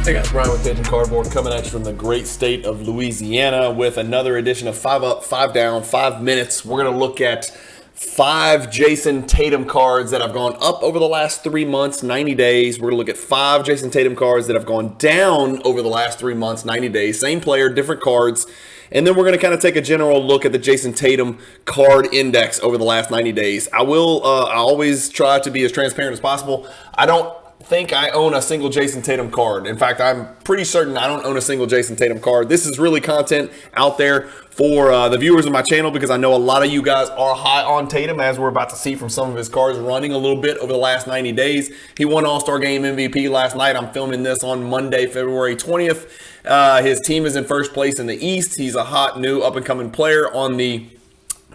Hey guys, Brian with Cajun Cardboard coming at you from the great state of Louisiana with another edition of 5 Up, 5 Down, 5 Minutes. We're going to look at 5 Jayson Tatum cards that have gone up over the last 3 months, 90 days. We're going to look at 5 Jayson Tatum cards that have gone down over the last 3 months, 90 days. Same player, different cards. And then we're going to kind of take a general look at the Jayson Tatum card index over the last 90 days. I always try to be as transparent as possible. I don't think I own a single Jayson Tatum card. In fact, I'm pretty certain I don't own a single Jayson Tatum card. This is really content out there for the viewers of my channel because I know a lot of you guys are high on Tatum, as we're about to see from some of his cards running a little bit over the last 90 days. He won All-Star Game MVP last night. I'm filming this on Monday, February 20th. His team is in first place in the East. He's a hot, new, up-and-coming player on the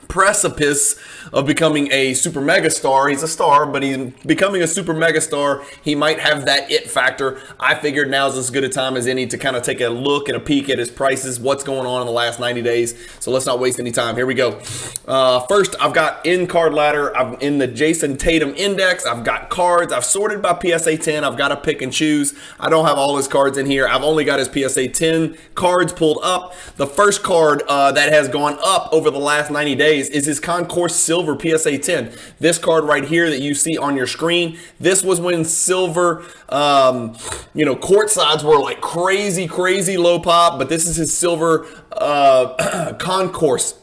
precipice of becoming a super mega star. He's a star, but he's becoming a super mega star. He might have that it factor. I figured now's as good a time as any to kind of take a look and a peek at his prices, what's going on in the last 90 days. So let's not waste any time. Here we go. First, I've got in card ladder. I'm in the Jayson Tatum index. I've got cards. I've sorted by PSA 10. I've got to pick and choose. I don't have all his cards in here. I've only got his PSA 10 cards pulled up. The first card that has gone up over the last 90 days is his Concourse Silver PSA 10. This card right here that you see on your screen, this was when silver, court sides were like crazy low pop, but this is his silver Concourse,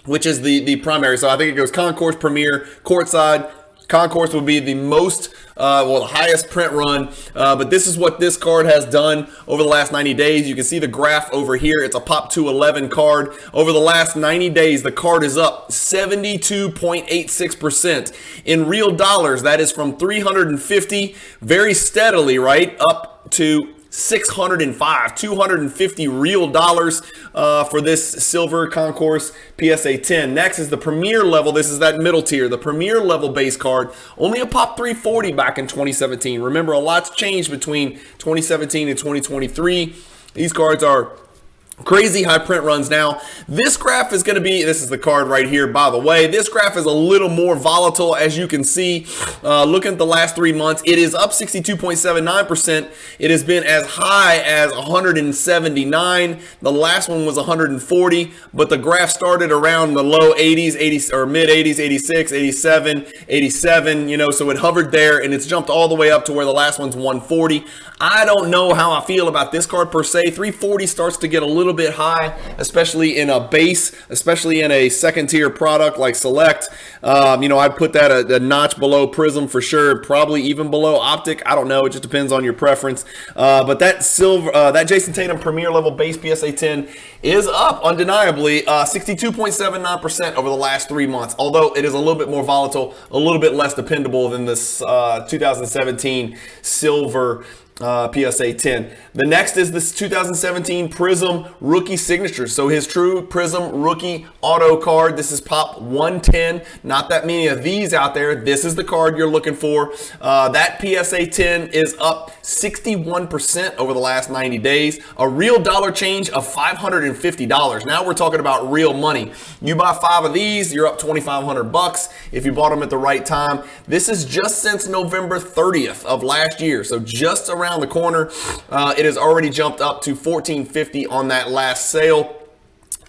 which is the primary. So I think it goes Concourse, Premier, Courtside. Concourse would be the most, the highest print run. But this is what this card has done over the last 90 days. You can see the graph over here. It's a Pop 211 card. Over the last 90 days, the card is up 72.86%. In real dollars, that is from 350 very steadily, right, up to 605, 250 real dollars for this silver Concourse PSA 10. Next is the Premier level. This is that middle tier, the Premier level base card. Only a Pop 340 back in 2017. Remember, a lot's changed between 2017 and 2023. These cards are crazy high print runs now. This graph is going to be, this is the card right here, by the way. This graph is a little more volatile, as you can see. Looking at the last 3 months, it is up 62.79%. It has been as high as 179. The last one was 140, but the graph started around the low 80s, 80 or mid 80s, 86, 87, 87, so it hovered there and it's jumped all the way up to where the last one's 140. I don't know how I feel about this card per se. 340 starts to get a little bit high, especially in a base, especially in a second tier product like Select. I'd put that a notch below Prism for sure, probably even below Optic. I don't know, it just depends on your preference. But that silver, that Jayson Tatum Premier level base PSA 10 is up undeniably 62.79% over the last 3 months. Although it is a little bit more volatile, a little bit less dependable than this 2017 silver PSA 10. The next is this 2017 Prism Rookie Signature. So his true Prism Rookie Auto card. This is Pop 110. Not that many of these out there. This is the card you're looking for. That PSA 10 is up 61% over the last 90 days. A real dollar change of $550. Now we're talking about real money. You buy 5 of these, you're up $2,500 if you bought them at the right time. This is just since November 30th of last year. So just around the corner. It has already jumped up to $1,450 on that last sale.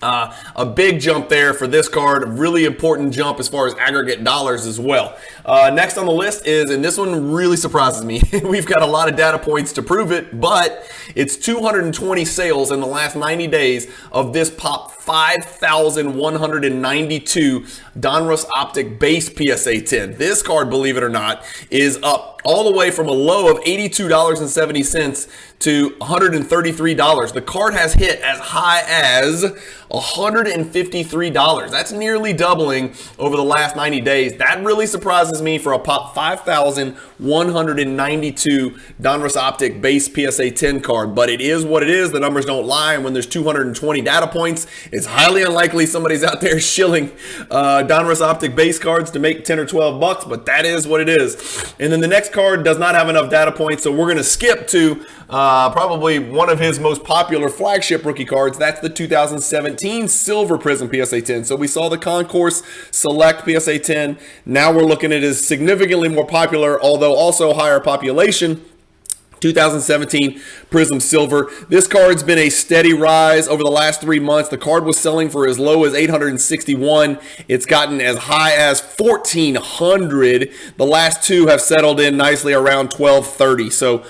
A big jump there for this card. A really important jump as far as aggregate dollars as well. Next on the list is, and this one really surprises me, we've got a lot of data points to prove it, but it's 220 sales in the last 90 days of this Pop 5,192 Donruss Optic base PSA 10. This card, believe it or not, is up all the way from a low of $82.70 to $133. The card has hit as high as $153. That's nearly doubling over the last 90 days. That really surprises me for a Pop 5,192 Donruss Optic base PSA 10 card, but it is what it is. The numbers don't lie, and when there's 220 data points, it's highly unlikely somebody's out there shilling Donruss Optic base cards to make 10 or 12 bucks, but that is what it is. And then the next card does not have enough data points, so we're going to skip to probably one of his most popular flagship rookie cards. That's the 2017 Silver Prism PSA 10. So we saw the Concourse Select PSA 10. Now we're looking at his significantly more popular, although also higher population, 2017 Prism Silver. This card's been a steady rise over the last 3 months. The card was selling for as low as $861. It's gotten as high as $1,400. The last two have settled in nicely around $1,230. So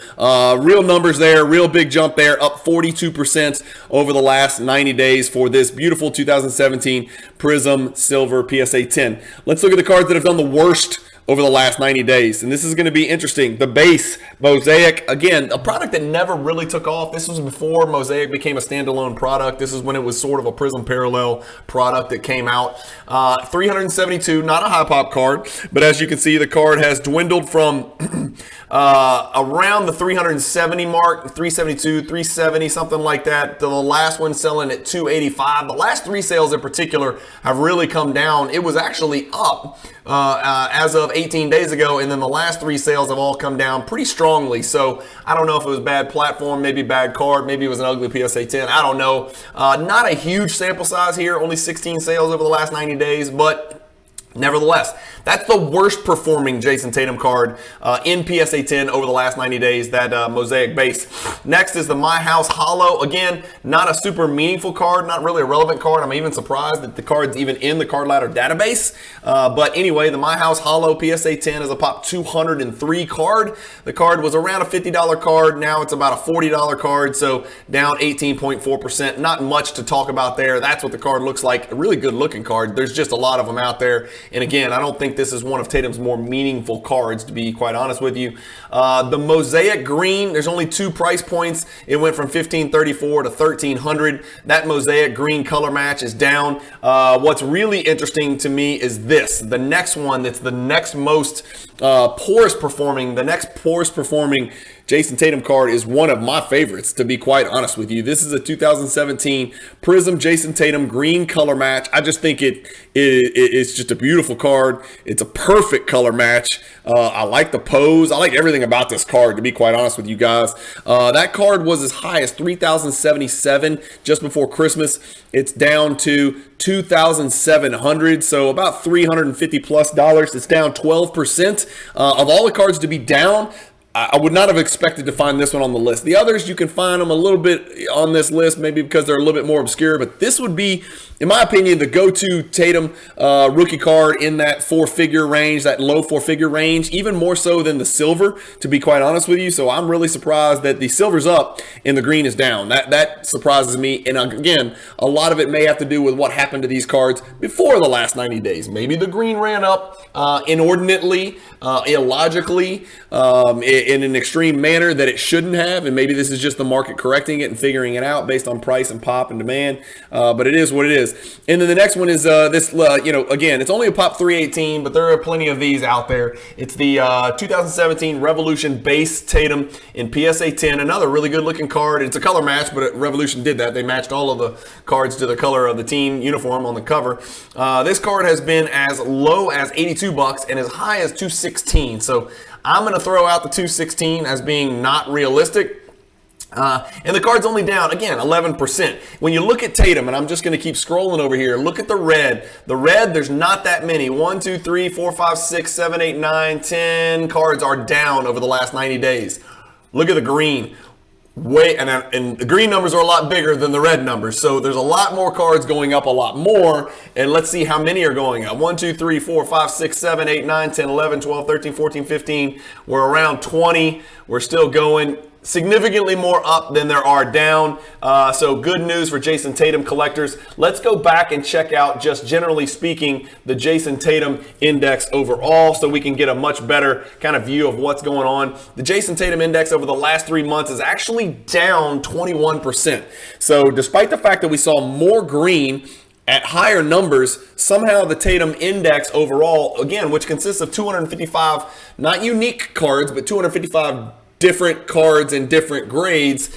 real numbers there, real big jump there, up 42% over the last 90 days for this beautiful 2017 Prism Silver PSA 10. Let's look at the cards that have done the worst over the last 90 days. And this is going to be interesting. The base, Mosaic, again, a product that never really took off. This was before Mosaic became a standalone product. This is when it was sort of a Prism Parallel product that came out. 372, not a high pop card, but as you can see, the card has dwindled from around the 370 mark, 372, 370, something like that, to the last one selling at 285. The last three sales in particular have really come down. It was actually up as of 18 days ago, and then the last three sales have all come down pretty strongly. So I don't know if it was bad platform, maybe bad card, maybe it was an ugly PSA 10. I don't know. Not a huge sample size here, only 16 sales over the last 90 days, but nevertheless, that's the worst performing Jayson Tatum card in PSA 10 over the last 90 days, that Mosaic base. Next is the My House Hollow. Again, not a super meaningful card, not really a relevant card. I'm even surprised that the card's even in the Card Ladder database. But anyway, the My House Hollow PSA 10 is a pop 203 card. The card was around a $50 card. Now it's about a $40 card, so down 18.4%. Not much to talk about there. That's what the card looks like. A really good looking card. There's just a lot of them out there. And again, I don't think this is one of Tatum's more meaningful cards, to be quite honest with you. The Mosaic Green, there's only two price points. It went from $1,534 to $1,300. That Mosaic Green color match is down. What's really interesting to me is this. The next one that's the next most poorest performing Jayson Tatum card is one of my favorites, to be quite honest with you. This is a 2017 Prism Jayson Tatum green color match. I just think it's just a beautiful card. It's a perfect color match. I like the pose. I like everything about this card, to be quite honest with you guys. That card was as high as $3,077 just before Christmas. It's down to $2,700, so about $350 plus. It's down 12%. Of all the cards to be down, I would not have expected to find this one on the list. The others, you can find them a little bit on this list, maybe because they're a little bit more obscure, but this would be, in my opinion, the go-to Tatum rookie card in that four-figure range, that low four-figure range, even more so than the silver, to be quite honest with you. So I'm really surprised that the silver's up and the green is down. That surprises me. And again, a lot of it may have to do with what happened to these cards before the last 90 days. Maybe the green ran up inordinately, illogically, in an extreme manner that it shouldn't have, and maybe this is just the market correcting it and figuring it out based on price and pop and demand, but it is what it is. And then the next one is this, again, it's only a pop 318, but there are plenty of these out there. It's the 2017 Revolution base Tatum in PSA 10, another really good looking card. It's a color match, but Revolution did that. They matched all of the cards to the color of the team uniform on the cover. This card has been as low as $82 and as high as $216, so I'm going to throw out the $216 as being not realistic. And the card's only down, again, 11%. When you look at Tatum, and I'm just going to keep scrolling over here, look at the red. The red, there's not that many. 1, 2, 3, 4, 5, 6, 7, 8, 9, 10 cards are down over the last 90 days. Look at the green. And the green numbers are a lot bigger than the red numbers, so there's a lot more cards going up a lot more, and let's see how many are going up. 1, 2, 3, 4, 5, 6, 7, 8, 9, 10, 11, 12, 13, 14, 15. We're around 20. We're still going. Significantly more up than there are down. So good news for Jayson Tatum collectors. Let's go back and check out, just generally speaking, the Jayson Tatum index overall so we can get a much better kind of view of what's going on. The Jayson Tatum index over the last 3 months is actually down 21%. So despite the fact that we saw more green at higher numbers, somehow the Tatum index overall, again, which consists of 255 not unique cards, but 255 different cards in different grades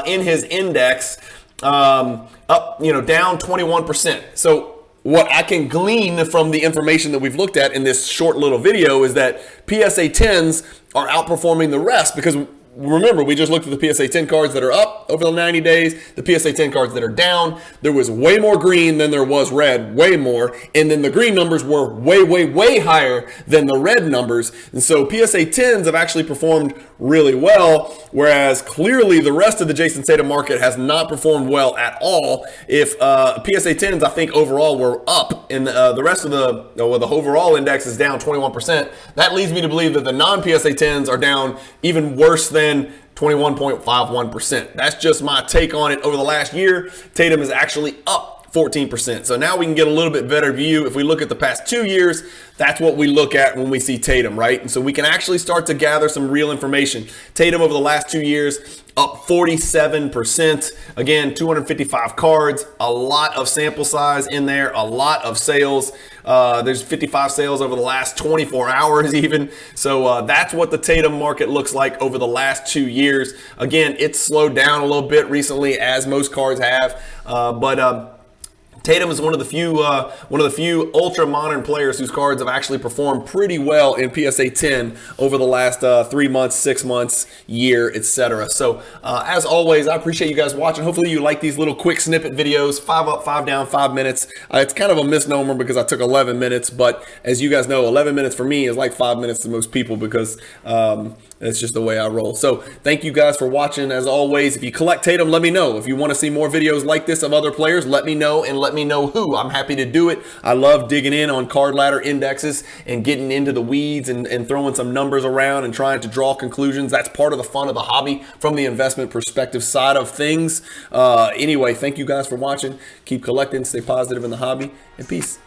in his index, down 21%. So what I can glean from the information that we've looked at in this short little video is that PSA 10s are outperforming the rest, because remember, we just looked at the PSA 10 cards that are up over the 90 days, the PSA 10 cards that are down. There was way more green than there was red, way more. And then the green numbers were way, way, way higher than the red numbers. And so PSA 10s have actually performed really well, whereas clearly the rest of the Jayson Tatum market has not performed well at all. If PSA 10s, I think overall were up, and the rest of the overall index is down 21%, that leads me to believe that the non-PSA 10s are down even worse than 21.51%. That's just my take on it. Over the last year, Tatum is actually up 14%. So now we can get a little bit better view. If we look at the past 2 years, that's what we look at when we see Tatum, right? And so we can actually start to gather some real information. Tatum over the last 2 years, up 47%. Again, 255 cards, a lot of sample size in there, a lot of sales. There's 55 sales over the last 24 hours even. So that's what the Tatum market looks like over the last 2 years. Again, it's slowed down a little bit recently, as most cards have. But Tatum is one of the few ultra modern players whose cards have actually performed pretty well in PSA 10 over the last 3 months, 6 months, year, etc. So as always, I appreciate you guys watching. Hopefully you like these little quick snippet videos, 5 up, 5 down, 5 minutes. It's kind of a misnomer because I took 11 minutes, but as you guys know, 11 minutes for me is like 5 minutes to most people because it's just the way I roll. So thank you guys for watching. As always, if you collect Tatum, let me know. If you want to see more videos like this of other players, let me know, and let me know who. I'm happy to do it. I love digging in on card ladder indexes and getting into the weeds and throwing some numbers around and trying to draw conclusions. That's part of the fun of the hobby from the investment perspective side of things. Anyway, thank you guys for watching. Keep collecting, stay positive in the hobby, and peace.